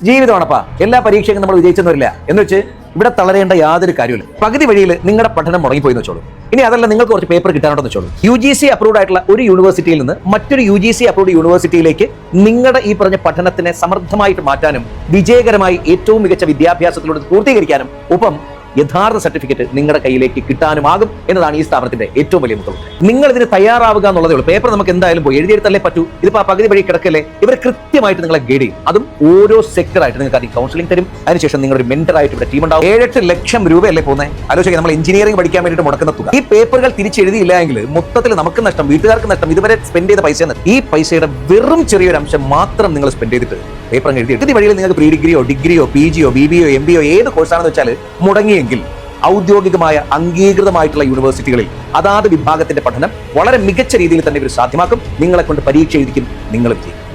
ജീവിതമാണപ്പാ. എല്ലാ പരീക്ഷയ്ക്കും നമ്മൾ വിജയിച്ചെന്ന് വരില്ല എന്ന് വെച്ച് ഇവിടെ തളരേണ്ട യാതൊരു കാര്യമില്ല. പകുതി വഴിയിൽ നിങ്ങളുടെ പഠനം മുടങ്ങിപ്പോയി എന്ന് വെച്ചോളൂ. ഇനി അതല്ല, നിങ്ങൾക്ക് കുറച്ച് പേപ്പർ കിട്ടാനുണ്ടെന്ന് വെച്ചോളൂ. UGC അപ്രൂവ്ഡ് ആയിട്ടുള്ള ഒരു യൂണിവേഴ്സിറ്റിയിൽ നിന്ന് മറ്റൊരു UGC അപ്രൂവ്ഡ് യൂണിവേഴ്സിറ്റിയിലേക്ക് നിങ്ങളുടെ ഈ പറഞ്ഞ പഠനത്തിനെ സമർത്ഥമായിട്ട് മാറ്റാനും വിജയകരമായി ഏറ്റവും മികച്ച വിദ്യാഭ്യാസത്തിലൂടെ പൂർത്തീകരിക്കാനും ഒപ്പം യഥാർത്ഥ സർട്ടിഫിക്കറ്റ് നിങ്ങളുടെ കയ്യിലേക്ക് കിട്ടാനുമാകും എന്നതാണ് ഈ സ്ഥാപനത്തിന്റെ ഏറ്റവും വലിയ മുഖം. നിങ്ങൾ ഇതിന് തയ്യാറാവുക എന്നുള്ളതേ ഉള്ളൂ. പേപ്പർ നമുക്ക് എന്തായാലും പോയി എഴുതിയെടുത്തല്ലേ പറ്റൂ. ഇതിപ്പോ പകുതി വഴി കിടക്കല്ലേ. ഇവർ കൃത്യമായിട്ട് നിങ്ങളെ ഗൈഡ് ചെയ്യും. അതും ഓരോ സെക്ടറായിട്ട് നിങ്ങൾക്ക് ആദ്യം കൗൺസിലിംഗ് തരും. അതിനുശേഷം നിങ്ങളൊരു മെന്ററായിട്ട് ഇവിടെ ടീം ഉണ്ടാവും. 7-8 ലക്ഷം രൂപയല്ലേ പോകുന്നത്. ആലോചിക്കുക, നമ്മൾ എഞ്ചിനീയറിംഗ് പഠിക്കാൻ വേണ്ടിയിട്ട് മുടക്കുന്ന തുക. ഈ പേപ്പറുകൾ തിരിച്ചെഴുതിയില്ല എങ്കിൽ മൊത്തത്തിൽ നമുക്ക് നഷ്ടം, വീട്ടുകാർക്ക് നഷ്ടം. ഇതുവരെ സ്പെൻഡ് ചെയ്ത പൈസ, ഈ പൈസയുടെ വെറും ചെറിയൊരു അംശം മാത്രം നിങ്ങൾ സ്പെൻഡ് ചെയ്തിട്ട് പേപ്പർ എഴുതി ഈ വഴിയിൽ നിങ്ങൾക്ക് പ്രീ ഡിഗ്രിയോ ഡിഗ്രിയോ PGയോ BBയോ MBയോ ഏത് കോഴ്സാണെന്ന് വെച്ചാൽ മുടങ്ങിയെങ്കിൽ ഔദ്യോഗികമായ അംഗീകൃതമായിട്ടുള്ള യൂണിവേഴ്സിറ്റികളിൽ അതാത് വിഭാഗത്തിന്റെ പഠനം വളരെ മികച്ച രീതിയിൽ തന്നെ ഇവർ സാധ്യമാക്കും. നിങ്ങളെ കൊണ്ട് പരീക്ഷ എഴുതിക്കും, നിങ്ങൾ വിജയിക്കും.